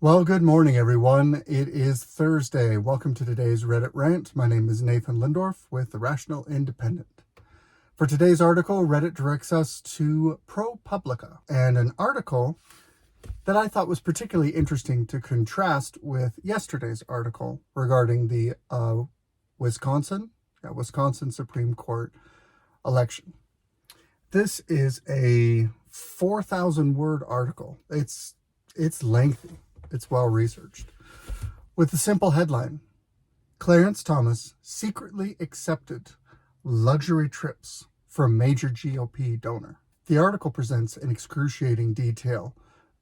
Well, good morning, everyone. It is Thursday. Welcome to today's Reddit Rant. My name is Nathan Lindorf with The Rational Independent. For today's article, Reddit directs us to ProPublica, and an article that I thought was particularly interesting to contrast with yesterday's article regarding the Wisconsin Supreme Court election. This is a 4,000-word article. It's lengthy. It's well-researched. With the simple headline, Clarence Thomas secretly accepted luxury trips from major GOP donor. The article presents in excruciating detail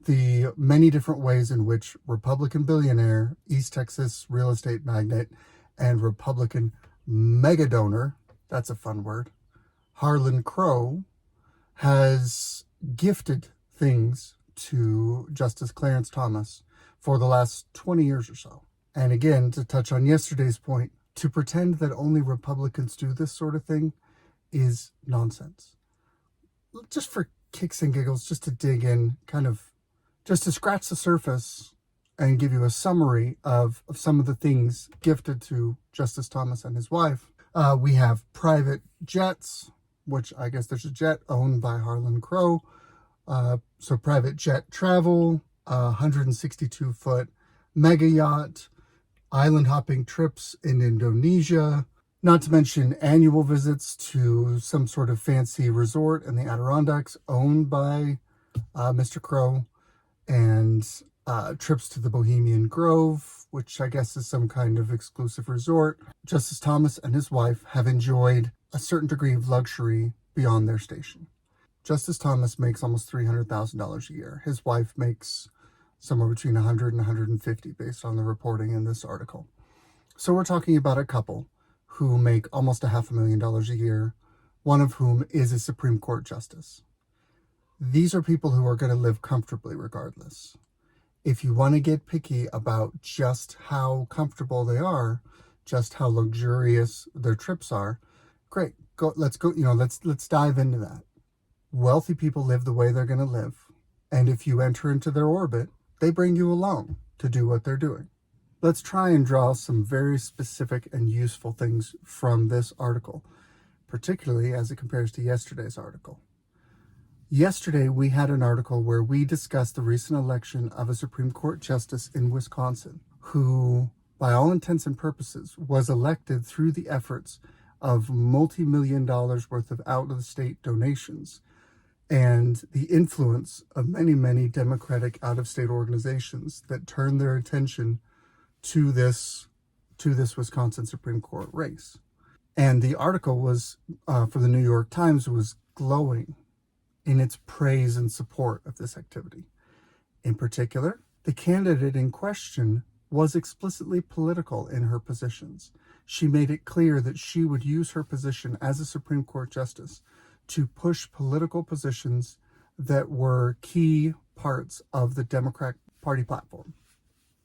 the many different ways in which Republican billionaire, East Texas real estate magnate, and Republican mega donor, that's a fun word, Harlan Crow, has gifted things to Justice Clarence Thomas for the last 20 years or so. And again, to touch on yesterday's point, to pretend that only Republicans do this sort of thing is nonsense. Just for kicks and giggles, just to dig in, just to scratch the surface and give you a summary of some of the things gifted to Justice Thomas and his wife. We have private jets, which I guess there's a jet owned by Harlan Crow. So private jet travel, 162-foot mega yacht, island hopping trips in Indonesia, not to mention annual visits to some sort of fancy resort in the Adirondacks owned by Mr. Crow, and trips to the Bohemian Grove, which I guess is some kind of exclusive resort. Justice Thomas and his wife have enjoyed a certain degree of luxury beyond their station. Justice Thomas makes almost $300,000 a year. His wife makes somewhere between $100,000 and $150,000 based on the reporting in this article. So we're talking about a couple who make almost $500,000 a year, one of whom is a Supreme Court justice. These are people who are going to live comfortably regardless. If you want to get picky about just how comfortable they are, just how luxurious their trips are, great. Let's dive into that. Wealthy people live the way they're going to live, and if you enter into their orbit, they bring you along to do what they're doing. Let's try and draw some very specific and useful things from this article, particularly as it compares to yesterday's article. Yesterday, we had an article where we discussed the recent election of a Supreme Court justice in Wisconsin, who, by all intents and purposes, was elected through the efforts of multi-million dollars worth of out-of-state donations and the influence of many, many Democratic out-of-state organizations that turned their attention to this Wisconsin Supreme Court race. And the article was, for the New York Times, was glowing in its praise and support of this activity. In particular, the candidate in question was explicitly political in her positions. She made it clear that she would use her position as a Supreme Court justice to push political positions that were key parts of the Democratic Party platform.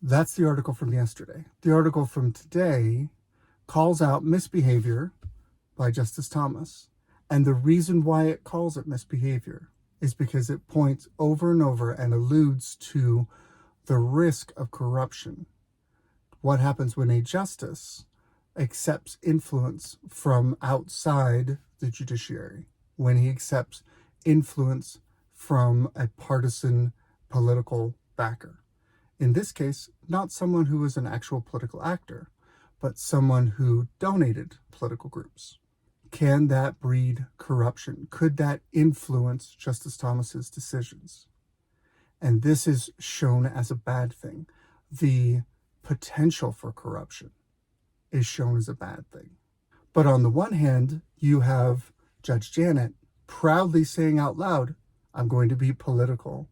That's the article from yesterday. The article from today calls out misbehavior by Justice Thomas. And the reason why it calls it misbehavior is because it points over and over and alludes to the risk of corruption. What happens when a justice accepts influence from outside the judiciary, when he accepts influence from a partisan political backer. In this case, not someone who is an actual political actor, but someone who donated political groups. Can that breed corruption? Could that influence Justice Thomas's decisions? And this is shown as a bad thing. The potential for corruption is shown as a bad thing. But on the one hand, you have Judge Janet proudly saying out loud, I'm going to be political.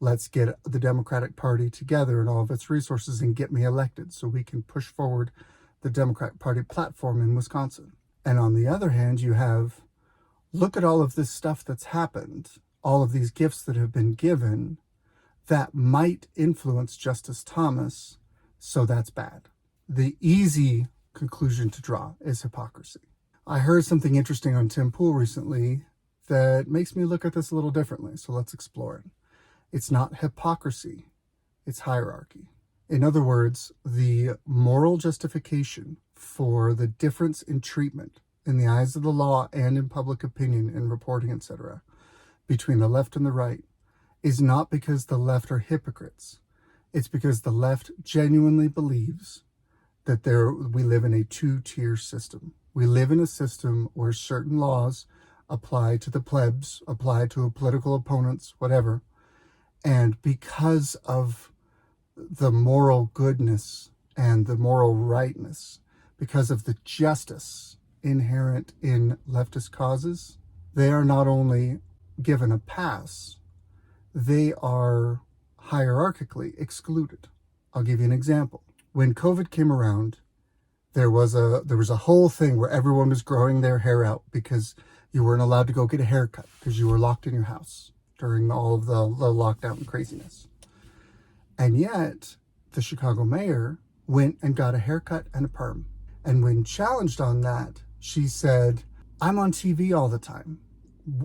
Let's get the Democratic Party together and all of its resources and get me elected so we can push forward the Democratic Party platform in Wisconsin. And on the other hand, you have, look at all of this stuff that's happened, all of these gifts that have been given that might influence Justice Thomas, so that's bad. The easy conclusion to draw is hypocrisy. I heard something interesting on Tim Pool recently that makes me look at this a little differently, so let's explore it. It's not hypocrisy. It's hierarchy. In other words, the moral justification for the difference in treatment in the eyes of the law and in public opinion and reporting, etc., between the left and the right is not because the left are hypocrites. It's because the left genuinely believes that we live in a two-tier system. We live in a system where certain laws apply to the plebs, apply to political opponents, whatever. And because of the moral goodness and the moral rightness, because of the justice inherent in leftist causes, they are not only given a pass, they are hierarchically excluded. I'll give you an example. When COVID came around, there was a whole thing where everyone was growing their hair out because you weren't allowed to go get a haircut because you were locked in your house during all of the lockdown craziness. And yet, the Chicago mayor went and got a haircut and a perm. And when challenged on that, she said, I'm on TV all the time.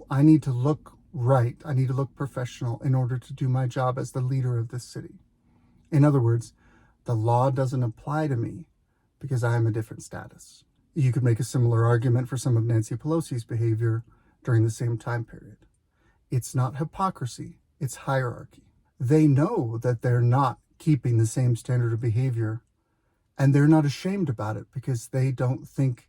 I need to look right. I need to look professional in order to do my job as the leader of this city. In other words, the law doesn't apply to me because I am a different status. You could make a similar argument for some of Nancy Pelosi's behavior during the same time period. It's not hypocrisy, it's hierarchy. They know that they're not keeping the same standard of behavior, and they're not ashamed about it because they don't think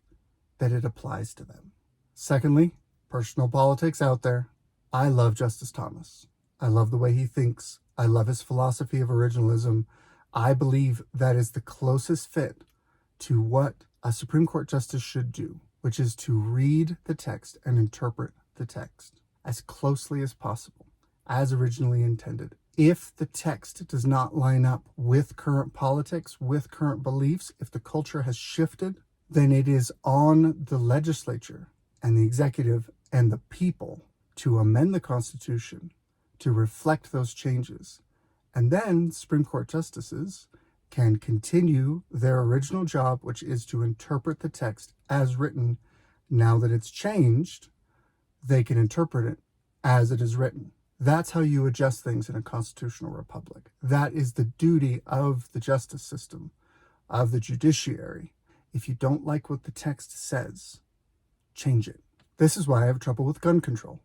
that it applies to them. Secondly, personal politics out there. I love Justice Thomas. I love the way he thinks. I love his philosophy of originalism. I believe that is the closest fit to what a Supreme Court justice should do, which is to read the text and interpret the text as closely as possible, as originally intended. If the text does not line up with current politics, with current beliefs, if the culture has shifted, then it is on the legislature and the executive and the people to amend the Constitution to reflect those changes. And then Supreme Court justices can continue their original job, which is to interpret the text as written. Now that it's changed, they can interpret it as it is written. That's how you adjust things in a constitutional republic. That is the duty of the justice system, of the judiciary. If you don't like what the text says, change it. This is why I have trouble with gun control.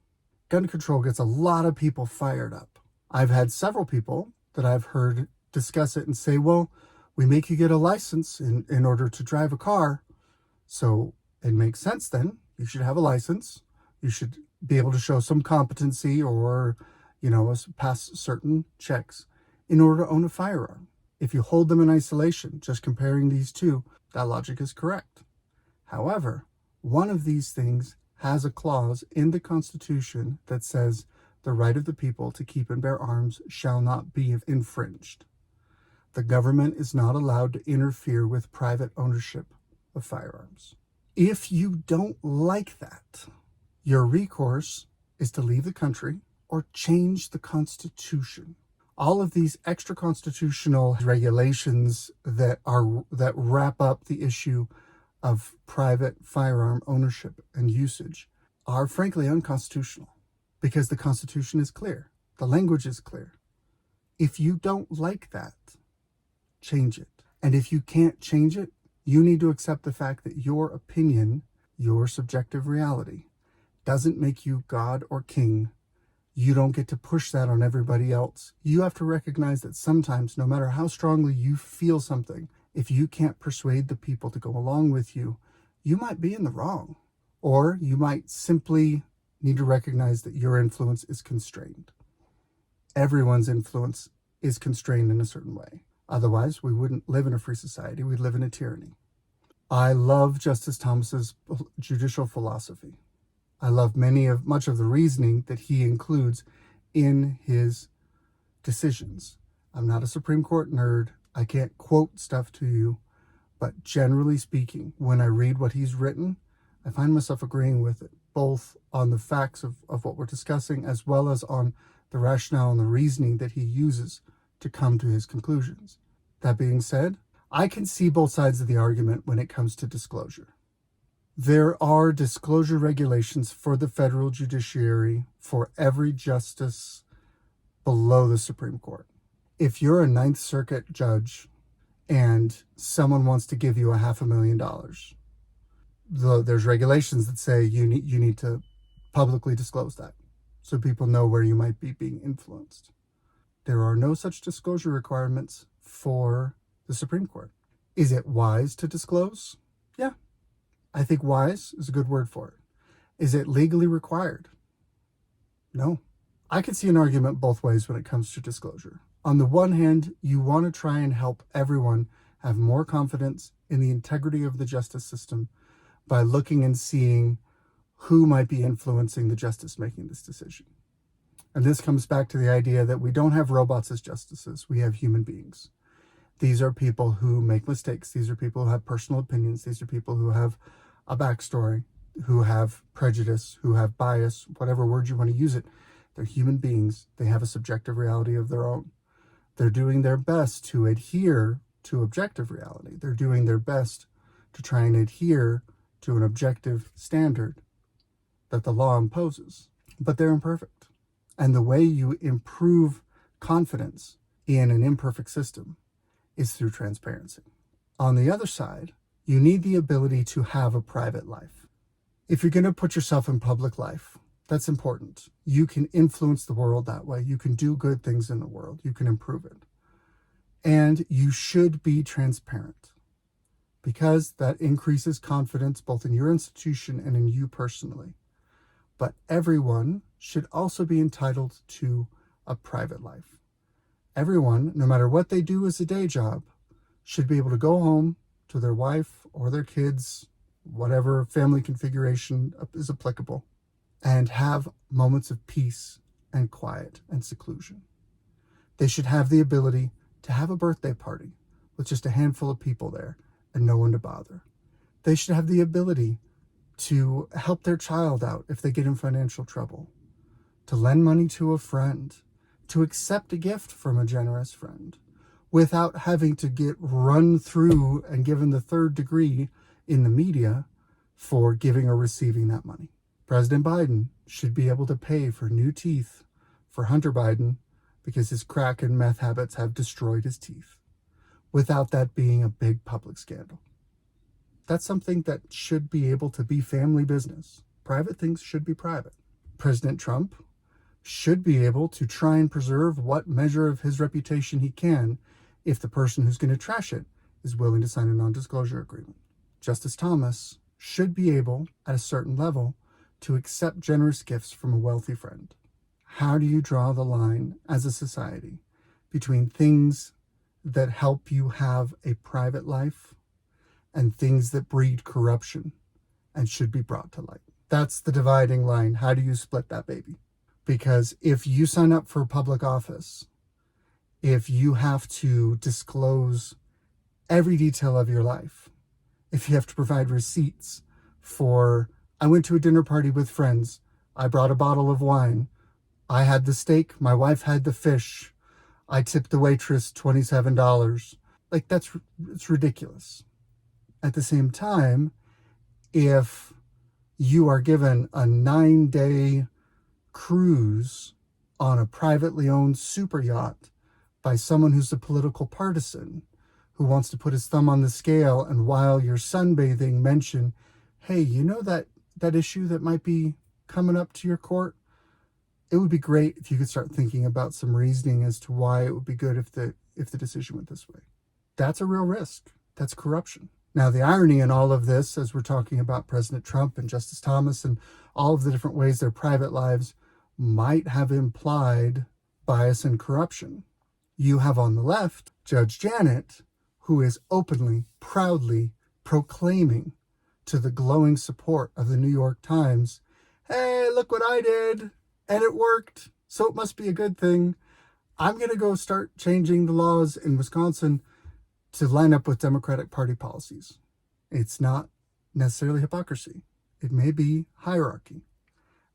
Gun control gets a lot of people fired up. I've had several people that I've heard discuss it and say, well, we make you get a license in order to drive a car. So it makes sense then. You should have a license. You should be able to show some competency or, pass certain checks in order to own a firearm. If you hold them in isolation, just comparing these two, that logic is correct. However, one of these things has a clause in the Constitution that says the right of the people to keep and bear arms shall not be infringed. The government is not allowed to interfere with private ownership of firearms. If you don't like that, your recourse is to leave the country or change the Constitution. All of these extra constitutional regulations that wrap up the issue of private firearm ownership and usage are frankly unconstitutional because the Constitution is clear. The language is clear. If you don't like that, change it. And if you can't change it, you need to accept the fact that your opinion, your subjective reality, doesn't make you God or king. You don't get to push that on everybody else. You have to recognize that sometimes, no matter how strongly you feel something, if you can't persuade the people to go along with you, you might be in the wrong. Or you might simply need to recognize that your influence is constrained. Everyone's influence is constrained in a certain way. Otherwise, we wouldn't live in a free society. We'd live in a tyranny. I love Justice Thomas's judicial philosophy. I love much of the reasoning that he includes in his decisions. I'm not a Supreme Court nerd. I can't quote stuff to you, but generally speaking, when I read what he's written, I find myself agreeing with it, both on the facts of what we're discussing, as well as on the rationale and the reasoning that he uses to come to his conclusions. That being said, I can see both sides of the argument when it comes to disclosure. There are disclosure regulations for the federal judiciary for every justice below the Supreme Court. If you're a Ninth Circuit judge and someone wants to give you $500,000, there's regulations that say you need to publicly disclose that so people know where you might be being influenced. There are no such disclosure requirements for the Supreme Court. Is it wise to disclose? Yeah, I think wise is a good word for it. Is it legally required? No. I could see an argument both ways when it comes to disclosure. On the one hand, you want to try and help everyone have more confidence in the integrity of the justice system by looking and seeing who might be influencing the justice making this decision. And this comes back to the idea that we don't have robots as justices. We have human beings. These are people who make mistakes. These are people who have personal opinions. These are people who have a backstory, who have prejudice, who have bias, whatever word you want to use it. They're human beings. They have a subjective reality of their own. They're doing their best to adhere to objective reality. They're doing their best to try and adhere to an objective standard that the law imposes. But they're imperfect. And the way you improve confidence in an imperfect system is through transparency. On the other side, you need the ability to have a private life. If you're going to put yourself in public life, that's important. You can influence the world that way. You can do good things in the world. You can improve it. And you should be transparent because that increases confidence both in your institution and in you personally. But everyone should also be entitled to a private life. Everyone, no matter what they do as a day job, should be able to go home to their wife or their kids, whatever family configuration is applicable, and have moments of peace and quiet and seclusion. They should have the ability to have a birthday party with just a handful of people there and no one to bother. They should have the ability to help their child out if they get in financial trouble, to lend money to a friend, to accept a gift from a generous friend without having to get run through and given the third degree in the media for giving or receiving that money. President Biden should be able to pay for new teeth for Hunter Biden because his crack and meth habits have destroyed his teeth without that being a big public scandal. That's something that should be able to be family business. Private things should be private. President Trump should be able to try and preserve what measure of his reputation he can if the person who's going to trash it is willing to sign a non-disclosure agreement. Justice Thomas should be able, at a certain level, to accept generous gifts from a wealthy friend. How do you draw the line as a society between things that help you have a private life and things that breed corruption and should be brought to light? That's the dividing line. How do you split that baby? Because if you sign up for public office, if you have to disclose every detail of your life, if you have to provide receipts for, I went to a dinner party with friends, I brought a bottle of wine, I had the steak, my wife had the fish, I tipped the waitress $27. Like, it's ridiculous. At the same time, if you are given a 9-day cruise on a privately owned super yacht by someone who's a political partisan who wants to put his thumb on the scale, and while you're sunbathing mention, hey, you know that issue that might be coming up to your court? It would be great if you could start thinking about some reasoning as to why it would be good if the decision went this way. That's a real risk. That's corruption. Now, the irony in all of this, as we're talking about President Trump and Justice Thomas and all of the different ways their private lives might have implied bias and corruption, you have on the left Judge Janet, who is openly, proudly proclaiming to the glowing support of the New York Times, hey, look what I did, and it worked, so it must be a good thing. I'm going to go start changing the laws in Wisconsin to line up with Democratic Party policies. It's not necessarily hypocrisy. It may be hierarchy.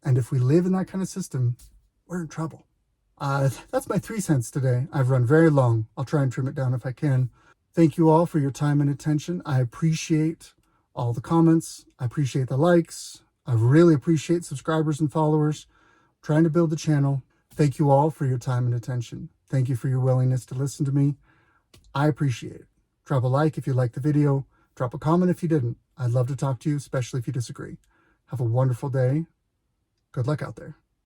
And if we live in that kind of system, we're in trouble. That's my 3 cents today. I've run very long. I'll try and trim it down if I can. Thank you all for your time and attention. I appreciate all the comments. I appreciate the likes. I really appreciate subscribers and followers. I'm trying to build the channel. Thank you all for your time and attention. Thank you for your willingness to listen to me. I appreciate it. Drop a like if you liked the video. Drop a comment if you didn't. I'd love to talk to you, especially if you disagree. Have a wonderful day. Good luck out there.